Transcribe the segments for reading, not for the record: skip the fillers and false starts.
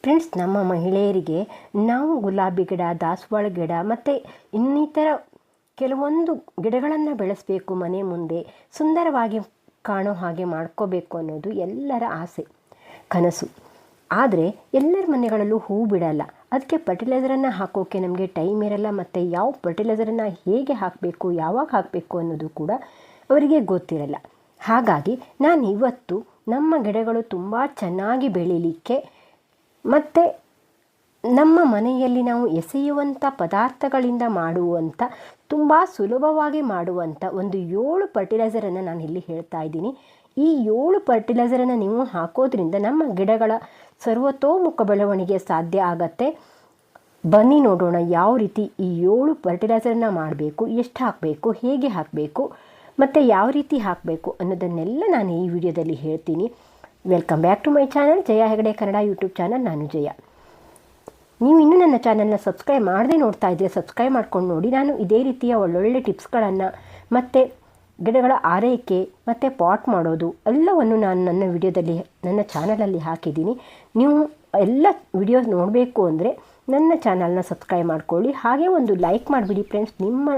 Friends, ನಮ್ಮ ಮಹಿಳೆಯರಿಗೆ ನಾವು ಗುಲಾಬಿ ಗಿಡ, ದಾಸವಾಳ ಗಿಡ ಮತ್ತು ಇನ್ನಿತರ ಕೆಲವೊಂದು ಗಿಡಗಳನ್ನು ಬೆಳೆಸಬೇಕು, ಮನೆ ಮುಂದೆ ಸುಂದರವಾಗಿ ಕಾಣೋ ಹಾಗೆ ಮಾಡ್ಕೋಬೇಕು ಅನ್ನೋದು ಎಲ್ಲರ ಆಸೆ, ಕನಸು. ಆದರೆ ಎಲ್ಲರ ಮನೆಗಳಲ್ಲೂ ಹೂ ಬಿಡಲ್ಲ. ಅದಕ್ಕೆ ಫರ್ಟಿಲೈಸರನ್ನು ಹಾಕೋಕ್ಕೆ ನಮಗೆ ಟೈಮ್ ಇರಲ್ಲ, ಮತ್ತು ಯಾವ ಫರ್ಟಿಲೈಸರನ್ನು ಹೇಗೆ ಹಾಕಬೇಕು, ಯಾವಾಗ ಹಾಕಬೇಕು ಅನ್ನೋದು ಕೂಡ ಅವರಿಗೆ ಗೊತ್ತಿರಲ್ಲ. ಹಾಗಾಗಿ ನಾನು ಇವತ್ತು ನಮ್ಮ ಗಿಡಗಳು ತುಂಬ ಚೆನ್ನಾಗಿ ಬೆಳೀಲಿಕ್ಕೆ ಮತ್ತು ನಮ್ಮ ಮನೆಯಲ್ಲಿ ನಾವು ಎಸೆಯುವಂಥ ಪದಾರ್ಥಗಳಿಂದ ಮಾಡುವಂಥ ತುಂಬ ಸುಲಭವಾಗಿ ಮಾಡುವಂಥ ಒಂದು 7 ಫರ್ಟಿಲೈಸರನ್ನು ನಾನು ಇಲ್ಲಿ ಹೇಳ್ತಾ ಇದ್ದೀನಿ. ಈ 7 ಫರ್ಟಿಲೈಸರನ್ನು ನೀವು ಹಾಕೋದ್ರಿಂದ ನಮ್ಮ ಗಿಡಗಳ ಸರ್ವತೋಮುಖ ಬೆಳವಣಿಗೆ ಸಾಧ್ಯ ಆಗತ್ತೆ. ಬನ್ನಿ ನೋಡೋಣ ಯಾವ ರೀತಿ ಈ 7 ಫರ್ಟಿಲೈಸರನ್ನು ಮಾಡಬೇಕು, ಎಷ್ಟು ಹಾಕಬೇಕು, ಹೇಗೆ ಹಾಕಬೇಕು ಮತ್ತು ಯಾವ ರೀತಿ ಹಾಕಬೇಕು ಅನ್ನೋದನ್ನೆಲ್ಲ ನಾನು ಈ ವಿಡಿಯೋದಲ್ಲಿ ಹೇಳ್ತೀನಿ. Welcome back to my channel, Jaya Hegde Kannada YouTube channel. ನಾನು ಜಯ. ನೀವು ಇನ್ನೂ ನನ್ನ ಚಾನಲ್ನ ಸಬ್ಸ್ಕ್ರೈಬ್ ಮಾಡದೆ ನೋಡ್ತಾ ಇದ್ದರೆ ಸಬ್ಸ್ಕ್ರೈಬ್ ಮಾಡ್ಕೊಂಡು ನೋಡಿ. ನಾನು ಇದೇ ರೀತಿಯ ಒಳ್ಳೊಳ್ಳೆ ಟಿಪ್ಸ್ಗಳನ್ನು ಮತ್ತು ಗಿಡಗಳ ಆರೈಕೆ ಮತ್ತು ಪಾಟ್ ಮಾಡೋದು ಎಲ್ಲವನ್ನು ನಾನು ನನ್ನ ವಿಡಿಯೋದಲ್ಲಿ, ನನ್ನ ಚಾನಲಲ್ಲಿ ಹಾಕಿದ್ದೀನಿ. ನೀವು ಎಲ್ಲ ವಿಡಿಯೋಸ್ ನೋಡಬೇಕು ಅಂದರೆ ನನ್ನ ಚಾನಲ್ನ ಸಬ್ಸ್ಕ್ರೈಬ್ ಮಾಡ್ಕೊಳ್ಳಿ. ಹಾಗೆ ಒಂದು ಲೈಕ್ ಮಾಡಿಬಿಡಿ ಫ್ರೆಂಡ್ಸ್. ನಿಮ್ಮ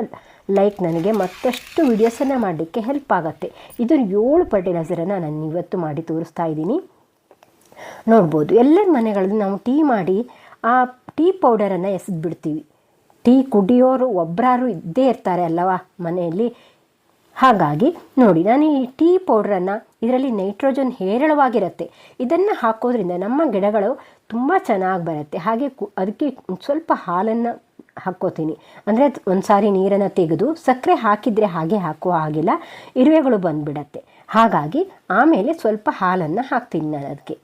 ಲೈಕ್ ನನಗೆ ಮತ್ತಷ್ಟು ವಿಡಿಯೋಸನ್ನು ಮಾಡಲಿಕ್ಕೆ ಹೆಲ್ಪ್ ಆಗುತ್ತೆ. ಇದು 7 ಫರ್ಟಿಲೈಸರನ್ನು ನಾನು ಇವತ್ತು ಮಾಡಿ ತೋರಿಸ್ತಾ ಇದ್ದೀನಿ. ನೋಡ್ಬೋದು, ಎಲ್ಲರ ಮನೆಗಳಲ್ಲಿ ನಾವು ಟೀ ಮಾಡಿ ಆ ಟೀ ಪೌಡರನ್ನು ಎಸೆದು ಬಿಡ್ತೀವಿ. ಟೀ ಕುಡಿಯೋರು ಒಬ್ಬರಾರು ಇದ್ದೇ ಇರ್ತಾರೆ ಅಲ್ಲವಾ ಮನೆಯಲ್ಲಿ. ಹಾಗಾಗಿ ನೋಡಿ, ನಾನು ಈ ಟೀ ಪೌಡ್ರನ್ನು, ಇದರಲ್ಲಿ ನೈಟ್ರೋಜನ್ ಹೇರಳವಾಗಿರುತ್ತೆ. ಇದನ್ನು ಹಾಕೋದ್ರಿಂದ ನಮ್ಮ ಗಿಡಗಳು ತುಂಬ ಚೆನ್ನಾಗಿ ಬರುತ್ತೆ. ಹಾಗೆ ಅದಕ್ಕೆ ಸ್ವಲ್ಪ ಹಾಲನ್ನು ಹಾಕ್ಕೋತೀನಿ. ಅಂದರೆ ಒಂದು ಸಾರಿ ನೀರನ್ನು ತೆಗೆದು ಸಕ್ಕರೆ ಹಾಕಿದರೆ ಹಾಗೆ ಹಾಕೋ ಹಾಗಿಲ್ಲ, ಇರುವೆಗಳು ಬಂದುಬಿಡತ್ತೆ. ಹಾಗಾಗಿ ಆಮೇಲೆ ಸ್ವಲ್ಪ ಹಾಲನ್ನು ಹಾಕ್ತೀನಿ. ನಾನು ಅದಕ್ಕೆ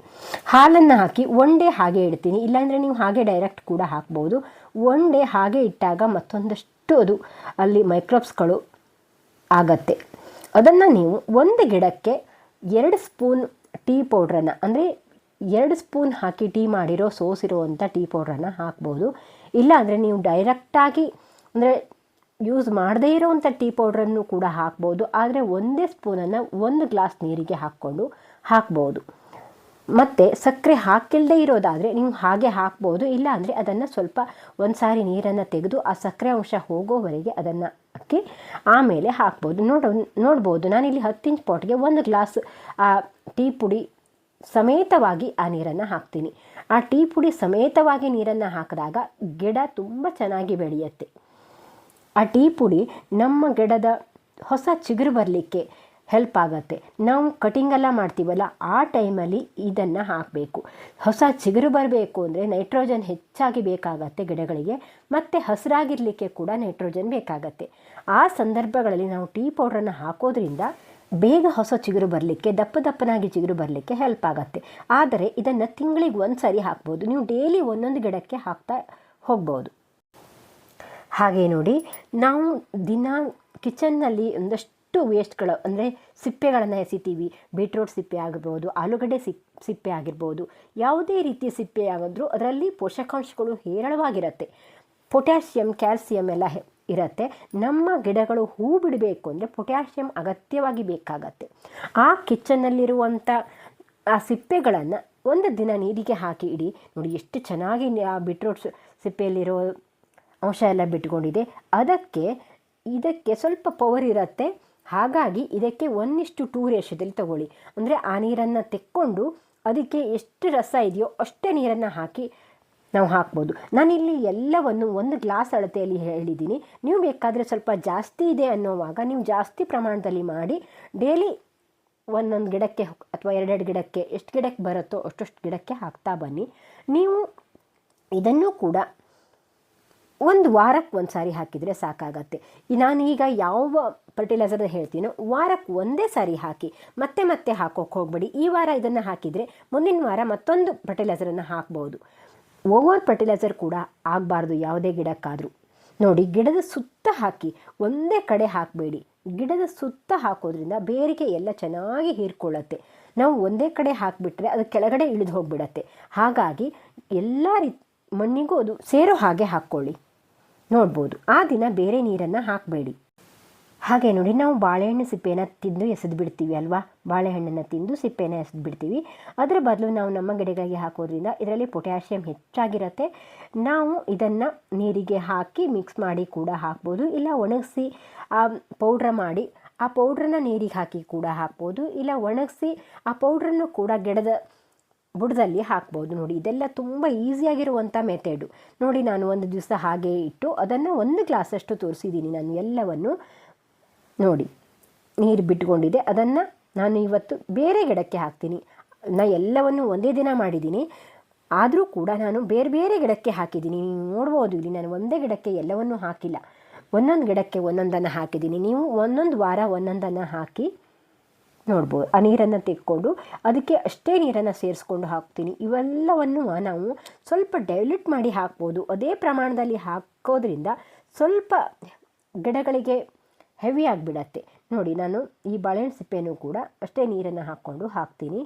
ಹಾಲನ್ನು ಹಾಕಿ 1 ಡೇ ಹಾಗೆ ಇಡ್ತೀನಿ. ಇಲ್ಲಾಂದರೆ ನೀವು ಹಾಗೆ ಡೈರೆಕ್ಟ್ ಕೂಡ ಹಾಕ್ಬೋದು. 1 ಡೇ ಹಾಗೆ ಇಟ್ಟಾಗ ಮತ್ತೊಂದಷ್ಟು ಅದು ಅಲ್ಲಿ ಮೈಕ್ರೋಬ್ಸ್ಗಳು ಆಗತ್ತೆ. ಅದನ್ನು ನೀವು ಒಂದು ಗಿಡಕ್ಕೆ 2 ಸ್ಪೂನ್ ಟೀ ಪೌಡ್ರನ್ನು, ಅಂದರೆ 2 ಸ್ಪೂನ್ ಹಾಕಿ ಟೀ ಮಾಡಿರೋ ಸೋಸಿರುವಂಥ ಟೀ ಪೌಡ್ರನ್ನು ಹಾಕ್ಬೋದು. ಇಲ್ಲಾಂದರೆ ನೀವು ಡೈರೆಕ್ಟಾಗಿ ಅಂದರೆ ಯೂಸ್ ಮಾಡದೇ ಇರೋವಂಥ ಟೀ ಪೌಡ್ರನ್ನು ಕೂಡ ಹಾಕ್ಬೋದು. ಆದರೆ 1 ಸ್ಪೂನನ್ನು 1 ಗ್ಲಾಸ್ ನೀರಿಗೆ ಹಾಕ್ಕೊಂಡು ಹಾಕ್ಬೋದು. ಮತ್ತು ಸಕ್ಕರೆ ಹಾಕಿಲ್ಲದೆ ಇರೋದಾದರೆ ನೀವು ಹಾಗೆ ಹಾಕ್ಬೋದು. ಇಲ್ಲಾಂದರೆ ಅದನ್ನು ಸ್ವಲ್ಪ ಒಂದು ಸಾರಿ ನೀರನ್ನು ತೆಗೆದು ಆ ಸಕ್ಕರೆ ಅಂಶ ಹೋಗೋವರೆಗೆ ಅದನ್ನು ಹಾಕಿ ಆಮೇಲೆ ಹಾಕ್ಬೋದು. ನೋಡ್ಬೋದು, ನಾನಿಲ್ಲಿ 10 ಇಂಚ್ ಪಾಟ್ಗೆ 1 ಗ್ಲಾಸ್ ಆ ಟೀ ಪುಡಿ ಸಮೇತವಾಗಿ ಆ ನೀರನ್ನು ಹಾಕ್ತೀನಿ. ಆ ಟೀ ಪುಡಿ ಸಮೇತವಾಗಿ ನೀರನ್ನು ಹಾಕಿದಾಗ ಗಿಡ ತುಂಬ ಚೆನ್ನಾಗಿ ಬೆಳೆಯುತ್ತೆ. ಆ ಟೀ ಪುಡಿ ನಮ್ಮ ಗಿಡದ ಹೊಸ ಚಿಗುರು ಬರಲಿಕ್ಕೆ ಹೆಲ್ಪ್ ಆಗುತ್ತೆ. ನಾವು ಕಟಿಂಗೆಲ್ಲ ಮಾಡ್ತೀವಲ್ಲ, ಆ ಟೈಮಲ್ಲಿ ಇದನ್ನು ಹಾಕಬೇಕು. ಹೊಸ ಚಿಗುರು ಬರಬೇಕು ಅಂದರೆ ನೈಟ್ರೋಜನ್ ಹೆಚ್ಚಾಗಿ ಬೇಕಾಗತ್ತೆ ಗಿಡಗಳಿಗೆ, ಮತ್ತು ಹಸಿರಾಗಿರಲಿಕ್ಕೆ ಕೂಡ ನೈಟ್ರೋಜನ್ ಬೇಕಾಗತ್ತೆ. ಆ ಸಂದರ್ಭಗಳಲ್ಲಿ ನಾವು ಟೀ ಪೌಡ್ರನ್ನು ಹಾಕೋದ್ರಿಂದ ಬೇಗ ಹೊಸ ಚಿಗುರು ಬರಲಿಕ್ಕೆ, ದಪ್ಪನಾಗಿ ಚಿಗುರು ಬರಲಿಕ್ಕೆ ಹೆಲ್ಪ್ ಆಗುತ್ತೆ. ಆದರೆ ಇದನ್ನು ತಿಂಗಳಿಗೆ 1 ಸಾರಿ ಹಾಕ್ಬೋದು. ನೀವು ಡೈಲಿ ಒಂದೊಂದು ಗಿಡಕ್ಕೆ ಹಾಕ್ತಾ ಹೋಗ್ಬೋದು. ಹಾಗೆ ನೋಡಿ, ನಾವು ದಿನ ಕಿಚನ್ನಲ್ಲಿ ಒಂದಷ್ಟು ವೇಸ್ಟ್ಗಳು, ಅಂದರೆ ಸಿಪ್ಪೆಗಳನ್ನು ಎಸಿತೀವಿ. ಬೀಟ್ರೂಟ್ ಸಿಪ್ಪೆ ಆಗಿರ್ಬೋದು, ಆಲೂಗಡ್ಡೆ ಸಿಪ್ಪೆ ಆಗಿರ್ಬೋದು, ಯಾವುದೇ ರೀತಿಯ ಸಿಪ್ಪೆ ಆಗಿದ್ರೂ ಅದರಲ್ಲಿ ಪೋಷಕಾಂಶಗಳು ಹೇರಳವಾಗಿರುತ್ತೆ. ಪೊಟ್ಯಾಷಿಯಮ್, ಕ್ಯಾಲ್ಸಿಯಂ ಎಲ್ಲ ಇರುತ್ತೆ. ನಮ್ಮ ಗಿಡಗಳು ಹೂ ಬಿಡಬೇಕು ಅಂದರೆ ಪೊಟ್ಯಾಷಿಯಮ್ ಅಗತ್ಯವಾಗಿ ಬೇಕಾಗತ್ತೆ. ಆ ಕಿಚನ್ನಲ್ಲಿರುವಂಥ ಆ ಸಿಪ್ಪೆಗಳನ್ನು 1 ದಿನ ನೀರಿಗೆ ಹಾಕಿ ಇಡಿ. ನೋಡಿ ಎಷ್ಟು ಚೆನ್ನಾಗಿ ಆ ಬೀಟ್ರೂಟ್ ಸಿಪ್ಪೆಯಲ್ಲಿರೋ ಅಂಶ ಎಲ್ಲ ಬಿಟ್ಕೊಂಡಿದೆ. ಇದಕ್ಕೆ ಸ್ವಲ್ಪ ಪವರ್ ಇರುತ್ತೆ. ಹಾಗಾಗಿ ಇದಕ್ಕೆ 1:2 ರೇಷದಲ್ಲಿ ತಗೊಳ್ಳಿ. ಅಂದರೆ ಆ ನೀರನ್ನು ತೆಕ್ಕೊಂಡು ಅದಕ್ಕೆ ಎಷ್ಟು ರಸ ಇದೆಯೋ ಅಷ್ಟೇ ನೀರನ್ನು ಹಾಕಿ ನಾವು ಹಾಕ್ಬೋದು. ನಾನಿಲ್ಲಿ ಎಲ್ಲವನ್ನು 1 ಗ್ಲಾಸ್ ಅಳತೆಯಲ್ಲಿ ಹೇಳಿದ್ದೀನಿ. ನೀವು ಬೇಕಾದರೆ ಸ್ವಲ್ಪ ಜಾಸ್ತಿ ಇದೆ ಅನ್ನೋವಾಗ ನೀವು ಜಾಸ್ತಿ ಪ್ರಮಾಣದಲ್ಲಿ ಮಾಡಿ ಡೈಲಿ ಒಂದೊಂದು ಗಿಡಕ್ಕೆ ಅಥವಾ 2 ಗಿಡಕ್ಕೆ ಎಷ್ಟು ಗಿಡಕ್ಕೆ ಬರುತ್ತೋ ಅಷ್ಟು ಗಿಡಕ್ಕೆ ಹಾಕ್ತಾ ಬನ್ನಿ. ನೀವು ಇದನ್ನು ಕೂಡ 1 ವಾರಕ್ಕೆ 1 ಸಾರಿ ಹಾಕಿದರೆ ಸಾಕಾಗತ್ತೆ. ನಾನೀಗ ಯಾವ ಫರ್ಟಿಲೈಸರ್ ಹೇಳ್ತೀನೋ ವಾರಕ್ಕೆ 1 ಸಾರಿ ಹಾಕಿ, ಮತ್ತೆ ಹಾಕೋಕ್ಕೆ ಹೋಗಬೇಡಿ. ಈ ವಾರ ಇದನ್ನು ಹಾಕಿದರೆ ಮುಂದಿನ ವಾರ ಮತ್ತೊಂದು ಫರ್ಟಿಲೈಸರನ್ನು ಹಾಕ್ಬೋದು. ಓವರ್ ಫರ್ಟಿಲೈಸರ್ ಕೂಡ ಆಗಬಾರ್ದು ಯಾವುದೇ ಗಿಡಕ್ಕಾದರೂ. ನೋಡಿ, ಗಿಡದ ಸುತ್ತ ಹಾಕಿ, ಒಂದೇ ಕಡೆ ಹಾಕಬೇಡಿ. ಗಿಡದ ಸುತ್ತ ಹಾಕೋದ್ರಿಂದ ಬೇರಿಗೆ ಎಲ್ಲ ಚೆನ್ನಾಗಿ ಹೀರ್ಕೊಳ್ಳುತ್ತೆ. ನಾವು ಒಂದೇ ಕಡೆ ಹಾಕಿಬಿಟ್ರೆ ಅದು ಕೆಳಗಡೆ ಇಳಿದು ಹೋಗಿಬಿಡತ್ತೆ. ಹಾಗಾಗಿ ಎಲ್ಲ ಮಣ್ಣಿಗೂ ಅದು ಸೇರೋ ಹಾಗೆ ಹಾಕ್ಕೊಳ್ಳಿ. ನೋಡ್ಬೋದು, ಆ ದಿನ ಬೇರೆ ನೀರನ್ನು ಹಾಕಬೇಡಿ. ಹಾಗೆ ನೋಡಿ, ನಾವು ಬಾಳೆಹಣ್ಣು ಸಿಪ್ಪೆನ ತಿಂದು ಎಸೆದು ಬಿಡ್ತೀವಿ ಅಲ್ವಾ, ಬಾಳೆಹಣ್ಣನ್ನು ತಿಂದು ಸಿಪ್ಪೆನ ಎಸೆದು ಬಿಡ್ತೀವಿ. ಅದರ ಬದಲು ನಾವು ನಮ್ಮ ಗಿಡಗಳಿಗೆ ಹಾಕೋದ್ರಿಂದ ಇದರಲ್ಲಿ ಪೊಟ್ಯಾಷಿಯಂ ಹೆಚ್ಚಾಗಿರುತ್ತೆ. ನಾವು ಇದನ್ನು ನೀರಿಗೆ ಹಾಕಿ ಮಿಕ್ಸ್ ಮಾಡಿ ಕೂಡ ಹಾಕ್ಬೋದು, ಇಲ್ಲ ಒಣಗಿಸಿ ಪೌಡ್ರ್ ಮಾಡಿ ಆ ಪೌಡ್ರನ್ನ ನೀರಿಗೆ ಹಾಕಿ ಕೂಡ ಹಾಕ್ಬೋದು, ಇಲ್ಲ ಒಣಗಿಸಿ ಆ ಪೌಡ್ರನ್ನು ಕೂಡ ಗಿಡದ ಬುಡದಲ್ಲಿ ಹಾಕ್ಬೋದು. ನೋಡಿ, ಇದೆಲ್ಲ ತುಂಬ ಈಸಿಯಾಗಿರುವಂಥ ಮೆಥಡು. ನೋಡಿ, ನಾನು ಒಂದು ದಿವಸ ಹಾಗೆ ಇಟ್ಟು ಅದನ್ನು 1 ಗ್ಲಾಸಷ್ಟು ತೋರಿಸಿದ್ದೀನಿ ನಾನು ಎಲ್ಲವನ್ನು. ನೋಡಿ, ನೀರು ಬಿಟ್ಕೊಂಡಿದೆ, ಅದನ್ನು ನಾನು ಇವತ್ತು ಬೇರೆ ಗಿಡಕ್ಕೆ ಹಾಕ್ತೀನಿ. ಎಲ್ಲವನ್ನು ಒಂದೇ ದಿನ ಮಾಡಿದ್ದೀನಿ, ಆದರೂ ಕೂಡ ನಾನು ಬೇರೆ ಬೇರೆ ಗಿಡಕ್ಕೆ ಹಾಕಿದ್ದೀನಿ. ನೀವು ನೋಡ್ಬೋದು, ಇಲ್ಲಿ ನಾನು ಒಂದೇ ಗಿಡಕ್ಕೆ ಎಲ್ಲವನ್ನೂ ಹಾಕಿಲ್ಲ, ಒಂದೊಂದು ಗಿಡಕ್ಕೆ ಒಂದೊಂದನ್ನು ಹಾಕಿದ್ದೀನಿ. ನೀವು ಒಂದೊಂದು ವಾರ ಒಂದೊಂದನ್ನು ಹಾಕಿ ನೋಡ್ಬೋದು. ಆ ನೀರನ್ನು ತೆಕ್ಕೊಂಡು ಅದಕ್ಕೆ ಅಷ್ಟೇ ನೀರನ್ನು ಸೇರಿಸ್ಕೊಂಡು ಹಾಕ್ತೀನಿ. ಇವೆಲ್ಲವನ್ನು ನಾವು ಸ್ವಲ್ಪ ಡೈಲ್ಯೂಟ್ ಮಾಡಿ ಹಾಕ್ಬೋದು. ಅದೇ ಪ್ರಮಾಣದಲ್ಲಿ ಹಾಕೋದ್ರಿಂದ ಸ್ವಲ್ಪ ಗಿಡಗಳಿಗೆ ಹೆವಿ ಆಗಿಬಿಡತ್ತೆ. ನೋಡಿ, ನಾನು ಈ ಬಾಳೆಹಣ್ಣು ಸಿಪ್ಪೆನೂ ಕೂಡ ಅಷ್ಟೇ ನೀರನ್ನು ಹಾಕ್ತೀನಿ.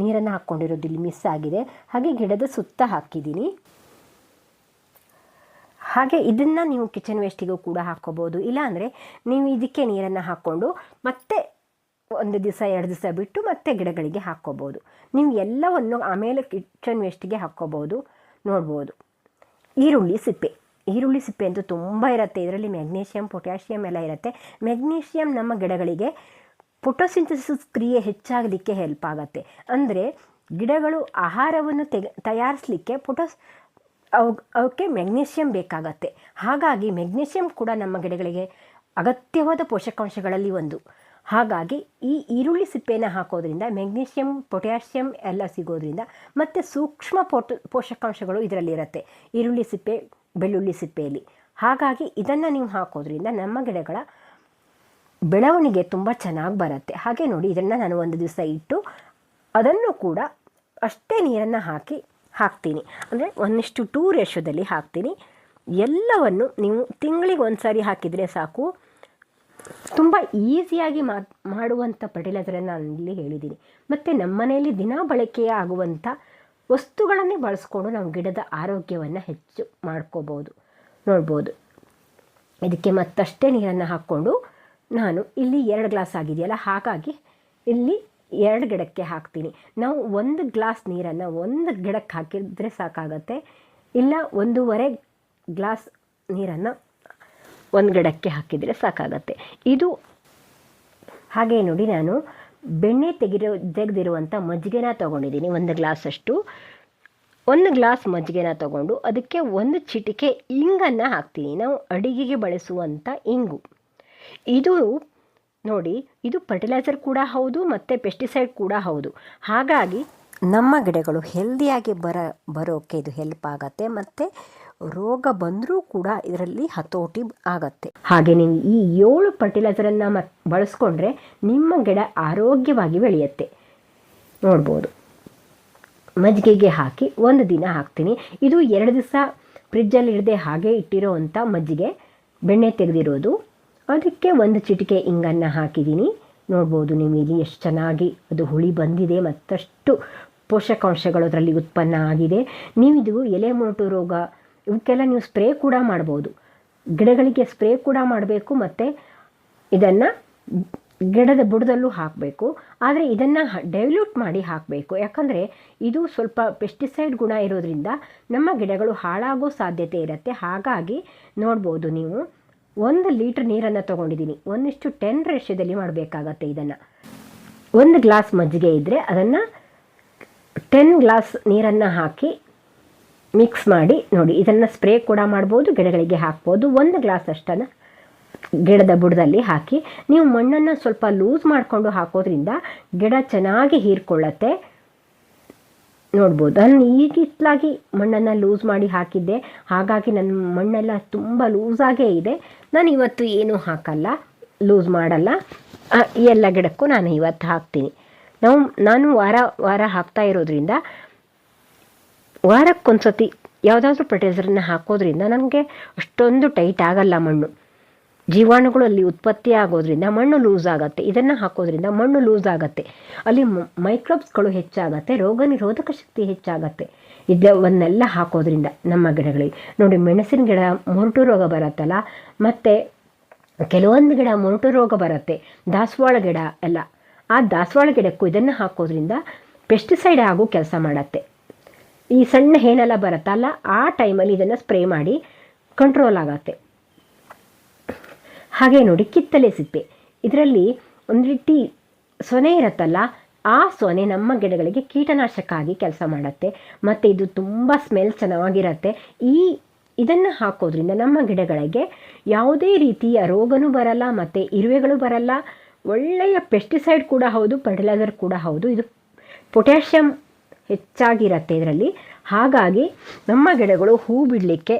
ನೀರನ್ನು ಹಾಕ್ಕೊಂಡಿರೋದು ಇಲ್ಲಿ ಮಿಸ್ ಆಗಿದೆ. ಹಾಗೆ ಗಿಡದ ಸುತ್ತ ಹಾಕಿದ್ದೀನಿ. ಹಾಗೆ ಇದನ್ನು ನೀವು ಕಿಚನ್ ವೇಸ್ಟಿಗೂ ಕೂಡ ಹಾಕ್ಕೋಬೋದು, ಇಲ್ಲಾಂದರೆ ನೀವು ಇದಕ್ಕೆ ನೀರನ್ನು ಹಾಕ್ಕೊಂಡು ಮತ್ತೆ 1 ದಿವಸ 2 ದಿವಸ ಬಿಟ್ಟು ಮತ್ತೆ ಗಿಡಗಳಿಗೆ ಹಾಕ್ಕೋಬೋದು. ನೀವು ಎಲ್ಲವನ್ನು ಆಮೇಲೆ ಕಿಚನ್ ವೇಸ್ಟಿಗೆ ಹಾಕ್ಕೋಬೋದು. ನೋಡ್ಬೋದು, ಈರುಳ್ಳಿ ಸಿಪ್ಪೆ ಅಂತೂ ತುಂಬ ಇರುತ್ತೆ. ಇದರಲ್ಲಿ ಮೆಗ್ನೀಷಿಯಮ್, ಪೊಟ್ಯಾಷಿಯಮ್ ಎಲ್ಲ ಇರುತ್ತೆ. ಮೆಗ್ನೀಷಿಯಮ್ ನಮ್ಮ ಗಿಡಗಳಿಗೆ ಫೋಟೋಸಿಂಥಸಿಸ್ ಕ್ರಿಯೆ ಹೆಚ್ಚಾಗಲಿಕ್ಕೆ ಹೆಲ್ಪ್ ಆಗುತ್ತೆ. ಅಂದರೆ ಗಿಡಗಳು ಆಹಾರವನ್ನು ತಯಾರಿಸಲಿಕ್ಕೆ ಅವಕ್ಕೆ ಮೆಗ್ನೀಷಿಯಮ್ ಬೇಕಾಗತ್ತೆ. ಹಾಗಾಗಿ ಮೆಗ್ನೀಷಿಯಮ್ ಕೂಡ ನಮ್ಮ ಗಿಡಗಳಿಗೆ ಅಗತ್ಯವಾದ ಪೋಷಕಾಂಶಗಳಲ್ಲಿ ಒಂದು. ಹಾಗಾಗಿ ಈ ಈರುಳ್ಳಿ ಸಿಪ್ಪೆನ ಹಾಕೋದ್ರಿಂದ ಮೆಗ್ನೀಷಿಯಮ್, ಪೊಟ್ಯಾಷಿಯಮ್ ಎಲ್ಲ ಸಿಗೋದ್ರಿಂದ ಮತ್ತು ಸೂಕ್ಷ್ಮ ಪೋಷಕಾಂಶಗಳು ಇದರಲ್ಲಿರುತ್ತೆ ಈರುಳ್ಳಿ ಸಿಪ್ಪೆ, ಬೆಳ್ಳುಳ್ಳಿ ಸಿಪ್ಪೆಯಲ್ಲಿ. ಹಾಗಾಗಿ ಇದನ್ನು ನೀವು ಹಾಕೋದ್ರಿಂದ ನಮ್ಮ ಗಿಡಗಳ ಬೆಳವಣಿಗೆ ತುಂಬ ಚೆನ್ನಾಗಿ ಬರುತ್ತೆ. ಹಾಗೆ ನೋಡಿ, ಇದನ್ನು ನಾನು 1 ದಿವಸ ಇಟ್ಟು ಅದನ್ನು ಕೂಡ ಅಷ್ಟೇ ನೀರನ್ನು ಹಾಕ್ತೀನಿ. ಅಂದರೆ 1:2 ರೇಷೋದಲ್ಲಿ ಹಾಕ್ತೀನಿ. ಎಲ್ಲವನ್ನು ನೀವು ತಿಂಗಳಿಗೆ 1 ಸಾರಿ ಹಾಕಿದರೆ ಸಾಕು. ತುಂಬ ಈಸಿಯಾಗಿ ಮಾಡುವಂಥ ಫರ್ಟಿಲೈಸರನ್ನು ನಾನು ಇಲ್ಲಿ ಹೇಳಿದ್ದೀನಿ. ಮತ್ತು ನಮ್ಮ ಮನೆಯಲ್ಲಿ ದಿನ ಬಳಕೆಯ ಆಗುವಂಥ ವಸ್ತುಗಳನ್ನೇ ಬಳಸ್ಕೊಂಡು ನಾವು ಗಿಡದ ಆರೋಗ್ಯವನ್ನು ಹೆಚ್ಚು ಮಾಡ್ಕೋಬೋದು. ನೋಡ್ಬೋದು, ಇದಕ್ಕೆ ಮತ್ತಷ್ಟೇ ನೀರನ್ನು ಹಾಕ್ಕೊಂಡು ನಾನು ಇಲ್ಲಿ 2 ಗ್ಲಾಸ್ ಆಗಿದೆಯಲ್ಲ, ಹಾಗಾಗಿ ಇಲ್ಲಿ 2 ಗಿಡಕ್ಕೆ ಹಾಕ್ತೀನಿ. ನಾವು 1 ಗ್ಲಾಸ್ ನೀರನ್ನು 1 ಗಿಡಕ್ಕೆ ಹಾಕಿದರೆ ಸಾಕಾಗತ್ತೆ, ಇಲ್ಲ 1.5 ಗ್ಲಾಸ್ ನೀರನ್ನು 1 ಗಿಡಕ್ಕೆ ಹಾಕಿದರೆ ಸಾಕಾಗತ್ತೆ. ಇದು ಹಾಗೆ ನೋಡಿ, ನಾನು ಬೆಣ್ಣೆ ತೆಗೆದಿರುವಂಥ ಮಜ್ಜಿಗೆನ ತೊಗೊಂಡಿದ್ದೀನಿ 1 ಗ್ಲಾಸಷ್ಟು. 1 ಗ್ಲಾಸ್ ಮಜ್ಜಿಗೆನ ತೊಗೊಂಡು ಅದಕ್ಕೆ 1 ಚಿಟಿಕೆ ಇಂಗನ್ನು ಹಾಕ್ತೀನಿ. ನಾವು ಅಡಿಗೆಗೆ ಬಳಸುವಂಥ ಇಂಗು. ಇದು ನೋಡಿ, ಇದು ಫರ್ಟಿಲೈಸರ್ ಕೂಡ ಹೌದು ಮತ್ತು ಪೆಸ್ಟಿಸೈಡ್ ಕೂಡ ಹೌದು. ಹಾಗಾಗಿ ನಮ್ಮ ಗಿಡಗಳು ಹೆಲ್ದಿಯಾಗಿ ಬರೋಕ್ಕೆ ಇದು ಹೆಲ್ಪ್ ಆಗುತ್ತೆ. ಮತ್ತು ರೋಗ ಬಂದರೂ ಕೂಡ ಇದರಲ್ಲಿ ಹತೋಟಿ ಆಗತ್ತೆ. ಹಾಗೆ ನೀವು ಈ 7 ಫರ್ಟಿಲೈಸರನ್ನು ಬಳಸ್ಕೊಂಡ್ರೆ ನಿಮ್ಮ ಗಿಡ ಆರೋಗ್ಯವಾಗಿ ಬೆಳೆಯುತ್ತೆ. ನೋಡ್ಬೋದು, ಮಜ್ಜಿಗೆಗೆ ಹಾಕಿ 1 ದಿನ ಹಾಕ್ತೀನಿ. ಇದು 2 ದಿವಸ ಫ್ರಿಜ್ಜಲ್ಲಿ ಇಡದೆ ಹಾಗೆ ಇಟ್ಟಿರೋ ಅಂಥ ಮಜ್ಜಿಗೆ, ಬೆಣ್ಣೆ ತೆಗೆದಿರೋದು. ಅದಕ್ಕೆ 1 ಚಿಟಿಕೆ ಇಂಗನ್ನು ಹಾಕಿದ್ದೀನಿ. ನೋಡ್ಬೋದು ನೀವು ಇಲ್ಲಿ ಎಷ್ಟು ಚೆನ್ನಾಗಿ ಅದು ಹುಳಿ ಬಂದಿದೆ, ಮತ್ತಷ್ಟು ಪೋಷಕಾಂಶಗಳು ಅದರಲ್ಲಿ ಉತ್ಪನ್ನ ಆಗಿದೆ. ನೀವು ಇದು ಎಲೆ ಮೊರಟು ರೋಗ ಇವಕ್ಕೆಲ್ಲ ನೀವು ಸ್ಪ್ರೇ ಕೂಡ ಮಾಡ್ಬೋದು. ಗಿಡಗಳಿಗೆ ಸ್ಪ್ರೇ ಕೂಡ ಮಾಡಬೇಕು ಮತ್ತು ಇದನ್ನು ಗಿಡದ ಬುಡದಲ್ಲೂ ಹಾಕಬೇಕು. ಆದರೆ ಇದನ್ನು ಡೈಲ್ಯೂಟ್ ಮಾಡಿ ಹಾಕಬೇಕು. ಯಾಕಂದರೆ ಇದು ಸ್ವಲ್ಪ ಪೆಸ್ಟಿಸೈಡ್ ಗುಣ ಇರೋದ್ರಿಂದ ನಮ್ಮ ಗಿಡಗಳು ಹಾಳಾಗೋ ಸಾಧ್ಯತೆ ಇರುತ್ತೆ. ಹಾಗಾಗಿ ನೋಡ್ಬೋದು ನೀವು 1 ಲೀಟ್ರ್ ನೀರನ್ನು ತೊಗೊಂಡಿದ್ದೀನಿ. 1:10 ರೇಷದಲ್ಲಿ ಮಾಡಬೇಕಾಗತ್ತೆ. ಇದನ್ನು 1 ಗ್ಲಾಸ್ ಮಜ್ಜಿಗೆ ಇದ್ದರೆ ಅದನ್ನು 10 ಗ್ಲಾಸ್ ನೀರನ್ನು ಹಾಕಿ ಮಿಕ್ಸ್ ಮಾಡಿ ನೋಡಿ. ಇದನ್ನು ಸ್ಪ್ರೇ ಕೂಡ ಮಾಡ್ಬೋದು, ಗಿಡಗಳಿಗೆ ಹಾಕ್ಬೋದು. 1 ಗ್ಲಾಸ್ ಅಷ್ಟನ್ನು ಗಿಡದ ಬುಡದಲ್ಲಿ ಹಾಕಿ ನೀವು ಮಣ್ಣನ್ನು ಸ್ವಲ್ಪ ಲೂಸ್ ಮಾಡಿಕೊಂಡು ಹಾಕೋದ್ರಿಂದ ಗಿಡ ಚೆನ್ನಾಗಿ ಹೀರ್ಕೊಳ್ಳುತ್ತೆ. ನೋಡ್ಬೋದು, ನಾನು ಈಗಿತ್ತಲಾಗಿ ಮಣ್ಣನ್ನು ಲೂಸ್ ಮಾಡಿ ಹಾಕಿದ್ದೆ, ಹಾಗಾಗಿ ನನ್ನ ಮಣ್ಣೆಲ್ಲ ತುಂಬ ಲೂಸಾಗೇ ಇದೆ. ನಾನು ಇವತ್ತು ಏನೂ ಹಾಕಲ್ಲ, ಲೂಸ್ ಮಾಡಲ್ಲ. ಎಲ್ಲ ಗಿಡಕ್ಕೂ ನಾನು ಇವತ್ತು ಹಾಕ್ತೀನಿ. ನಾನು ವಾರ ಹಾಕ್ತಾ ಇರೋದ್ರಿಂದ ವಾರಕ್ಕೊಂದ್ಸತಿ ಯಾವುದಾದ್ರೂ ಫರ್ಟಿಲೈಸರನ್ನ ಹಾಕೋದ್ರಿಂದ ನನಗೆ ಅಷ್ಟೊಂದು ಟೈಟ್ ಆಗಲ್ಲ ಮಣ್ಣು. ಜೀವಾಣುಗಳು ಅಲ್ಲಿ ಉತ್ಪತ್ತಿ ಆಗೋದ್ರಿಂದ ಮಣ್ಣು ಲೂಸ್ ಆಗುತ್ತೆ. ಇದನ್ನು ಹಾಕೋದ್ರಿಂದ ಮಣ್ಣು ಲೂಸ್ ಆಗುತ್ತೆ, ಅಲ್ಲಿ ಮೈಕ್ರೋಬ್ಸ್ಗಳು ಹೆಚ್ಚಾಗತ್ತೆ, ರೋಗ ನಿರೋಧಕ ಶಕ್ತಿ ಹೆಚ್ಚಾಗತ್ತೆ. ಇದನ್ನೆಲ್ಲ ಹಾಕೋದ್ರಿಂದ ನಮ್ಮ ಗಿಡಗಳಿಗೆ ನೋಡಿ, ಮೆಣಸಿನ ಗಿಡ ಮೊರಟು ರೋಗ ಬರುತ್ತಲ್ಲ, ಮತ್ತು ಕೆಲವೊಂದು ಗಿಡ ಮೊರಟು ರೋಗ ಬರುತ್ತೆ, ದಾಸವಾಳ ಗಿಡ ಎಲ್ಲ. ಆ ದಾಸವಾಳ ಗಿಡಕ್ಕೂ ಇದನ್ನು ಹಾಕೋದ್ರಿಂದ ಪೆಸ್ಟಿಸೈಡ್ ಆಗೋ ಕೆಲಸ ಮಾಡುತ್ತೆ. ಈ ಸಣ್ಣ ಹೇನೆಲ್ಲ ಬರುತ್ತಲ್ಲ, ಆ ಟೈಮಲ್ಲಿ ಇದನ್ನು ಸ್ಪ್ರೇ ಮಾಡಿ ಕಂಟ್ರೋಲ್ ಆಗತ್ತೆ. ಹಾಗೆ ನೋಡಿ ಕಿತ್ತಲೆ ಸಿಪ್ಪೆ, ಇದರಲ್ಲಿ ಒಂದು ರೀತಿ ಸೊನೆ ಇರುತ್ತಲ್ಲ, ಆ ಸೊನೆ ನಮ್ಮ ಗಿಡಗಳಿಗೆ ಕೀಟನಾಶಕ ಆಗಿ ಕೆಲಸ ಮಾಡುತ್ತೆ. ಮತ್ತು ಇದು ತುಂಬ ಸ್ಮೆಲ್ ಚೆನ್ನಾಗಿರುತ್ತೆ. ಇದನ್ನು ಹಾಕೋದ್ರಿಂದ ನಮ್ಮ ಗಿಡಗಳಿಗೆ ಯಾವುದೇ ರೀತಿಯ ರೋಗನೂ ಬರಲ್ಲ ಮತ್ತು ಇರುವೆಗಳು ಬರಲ್ಲ. ಒಳ್ಳೆಯ ಪೆಸ್ಟಿಸೈಡ್ ಕೂಡ ಹೌದು, ಫರ್ಟಿಲೈಸರ್ ಕೂಡ ಹೌದು. ಇದು ಪೊಟ್ಯಾಷಿಯಮ್ ಹೆಚ್ಚಾಗಿರುತ್ತೆ ಇದರಲ್ಲಿ. ಹಾಗಾಗಿ ನಮ್ಮ ಗಿಡಗಳು ಹೂ ಬಿಡಲಿಕ್ಕೆ,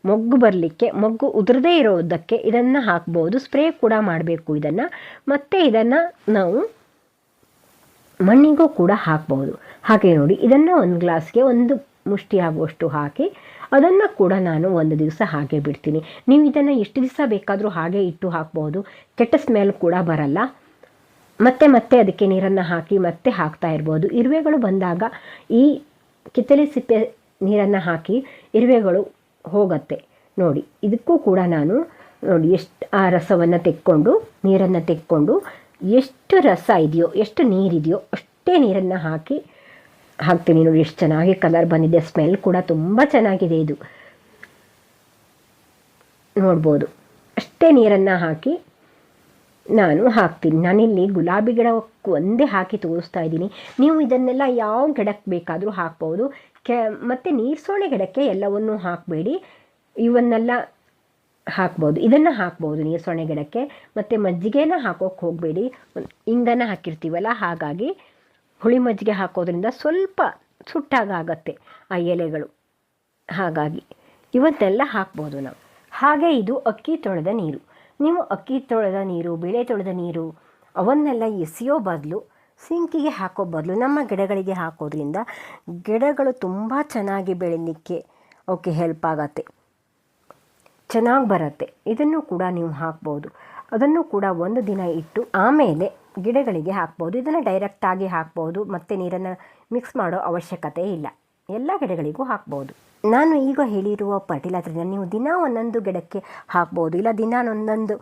ಮೊಗ್ಗು ಬರಲಿಕ್ಕೆ, ಮೊಗ್ಗು ಉದುರದೇ ಇರೋದಕ್ಕೆ ಇದನ್ನು ಹಾಕ್ಬೋದು. ಸ್ಪ್ರೇ ಕೂಡ ಮಾಡಬೇಕು ಇದನ್ನು. ಮತ್ತು ಇದನ್ನು ನಾವು ಮಣ್ಣಿಗೂ ಕೂಡ ಹಾಕ್ಬೋದು. ಹಾಗೆ ನೋಡಿ ಇದನ್ನು ಒಂದು ಗ್ಲಾಸ್ಗೆ ಒಂದು ಮುಷ್ಟಿ ಆಗುವಷ್ಟು ಹಾಕಿ ಅದನ್ನು ಕೂಡ ನಾನು ಒಂದು ದಿವಸ ಹಾಗೆ ಬಿಡ್ತೀನಿ. ನೀವು ಇದನ್ನು ಎಷ್ಟು ದಿವಸ ಬೇಕಾದರೂ ಹಾಗೆ ಇಟ್ಟು ಹಾಕ್ಬೋದು, ಕೆಟ್ಟ ಸ್ಮೆಲ್ ಕೂಡ ಬರಲ್ಲ. ಮತ್ತೆ ಅದಕ್ಕೆ ನೀರನ್ನು ಹಾಕಿ ಮತ್ತೆ ಹಾಕ್ತಾ ಇರ್ಬೋದು. ಇರುವೆಗಳು ಬಂದಾಗ ಈ ಕಿತ್ತಲೆ ಸಿಪ್ಪೆ ನೀರನ್ನು ಹಾಕಿ ಇರುವೆಗಳು ಹೋಗುತ್ತೆ. ನೋಡಿ ಇದಕ್ಕೂ ಕೂಡ ನಾನು ನೋಡಿ ಎಷ್ಟು ಆ ರಸವನ್ನು ತೆಕ್ಕೊಂಡು, ನೀರನ್ನು ತೆಕ್ಕೊಂಡು, ಎಷ್ಟು ರಸ ಇದೆಯೋ, ಎಷ್ಟು ನೀರಿದೆಯೋ ಅಷ್ಟೇ ನೀರನ್ನು ಹಾಕ್ತೀನಿ. ನೋಡಿ ಎಷ್ಟು ಚೆನ್ನಾಗಿ ಕಲರ್ ಬಂದಿದೆ, ಸ್ಮೆಲ್ ಕೂಡ ತುಂಬ ಚೆನ್ನಾಗಿದೆ. ಇದು ನೋಡ್ಬೋದು. ಅಷ್ಟೇ ನೀರನ್ನು ಹಾಕಿ ನಾನು ಹಾಕ್ತೀನಿ. ನಾನಿಲ್ಲಿ ಗುಲಾಬಿ ಗಿಡಕ್ಕೆ ಒಂದೇ ಹಾಕಿ ತೋರಿಸ್ತಾ ಇದ್ದೀನಿ. ನೀವು ಇದನ್ನೆಲ್ಲ ಯಾವ ಗಿಡಕ್ಕೆ ಬೇಕಾದರೂ ಹಾಕ್ಬೋದು. ಮತ್ತು ನೀರ್ಸೋಣೆ ಗಿಡಕ್ಕೆ ಎಲ್ಲವನ್ನೂ ಹಾಕಬೇಡಿ, ಇವನ್ನೆಲ್ಲ ಹಾಕ್ಬೋದು. ಇದನ್ನು ಹಾಕ್ಬೋದು ನೀರ್ಸೊಣೆ ಗಿಡಕ್ಕೆ. ಮತ್ತು ಮಜ್ಜಿಗೆನ ಹಾಕೋಕ್ಕೆ ಹೋಗಬೇಡಿ, ಇಂಗನ್ನು ಹಾಕಿರ್ತೀವಲ್ಲ, ಹಾಗಾಗಿ ಹುಳಿ ಮಜ್ಜಿಗೆ ಹಾಕೋದ್ರಿಂದ ಸ್ವಲ್ಪ ಸುಟ್ಟಾಗತ್ತೆ ಆ ಎಲೆಗಳು. ಹಾಗಾಗಿ ಇವನ್ನೆಲ್ಲ ಹಾಕ್ಬೋದು ನಾವು. ಹಾಗೆ ಇದು ಅಕ್ಕಿ ತೊಳೆದ ನೀರು. ನೀವು ಅಕ್ಕಿ ತೊಳೆದ ನೀರು, ಬೇಳೆ ತೊಳೆದ ನೀರು ಅವನ್ನೆಲ್ಲ ಎಸೆಯೋ ಬದಲು, ಸಿಂಕಿಗೆ ಹಾಕೋ ಬದಲು ನಮ್ಮ ಗಿಡಗಳಿಗೆ ಹಾಕೋದ್ರಿಂದ ಗಿಡಗಳು ತುಂಬ ಚೆನ್ನಾಗಿ ಬೆಳೀಲಿಕ್ಕೆ ಅವಕ್ಕೆ ಹೆಲ್ಪ್ ಆಗತ್ತೆ, ಚೆನ್ನಾಗಿ ಬರುತ್ತೆ. ಇದನ್ನು ಕೂಡ ನೀವು ಹಾಕ್ಬೋದು. ಅದನ್ನು ಕೂಡ ಒಂದು ದಿನ ಇಟ್ಟು ಆಮೇಲೆ ಗಿಡಗಳಿಗೆ ಹಾಕ್ಬೋದು. ಇದನ್ನು ಡೈರೆಕ್ಟಾಗಿ ಹಾಕ್ಬೋದು, ಮತ್ತು ನೀರನ್ನು ಮಿಕ್ಸ್ ಮಾಡೋ ಅವಶ್ಯಕತೆ ಇಲ್ಲ. ಎಲ್ಲ ಗಿಡಗಳಿಗೂ ಹಾಕ್ಬೋದು. ನಾನು ಈಗ ಹೇಳಿರುವ ಫರ್ಟಿಲೈಸರ್ನ ನೀವು ದಿನ ಒಂದೊಂದು ಗಿಡಕ್ಕೆ ಹಾಕ್ಬೋದು, ಇಲ್ಲ ದಿನ ಒಂದೊಂದು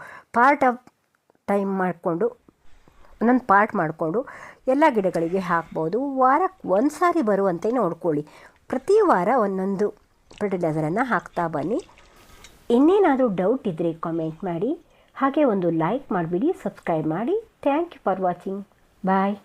ಒಂದೊಂದು ಪಾರ್ಟ್ ಮಾಡಿಕೊಂಡು ಎಲ್ಲ ಗಿಡಗಳಿಗೆ ಹಾಕ್ಬೋದು. ವಾರಕ್ಕೆ ಒಂದು ಸಾರಿ ಬರುವಂತೆ ನೋಡ್ಕೊಳ್ಳಿ. ಪ್ರತಿ ವಾರ ಒಂದೊಂದು ಫರ್ಟಿಲೈಸರನ್ನು ಹಾಕ್ತಾ ಬನ್ನಿ. ಇನ್ನೇನಾದರೂ ಡೌಟ್ ಇದ್ದರೆ ಕಾಮೆಂಟ್ ಮಾಡಿ. ಹಾಗೆ ಒಂದು ಲೈಕ್ ಮಾಡಿಬಿಡಿ, ಸಬ್ಸ್ಕ್ರೈಬ್ ಮಾಡಿ. Thank you for watching. Bye.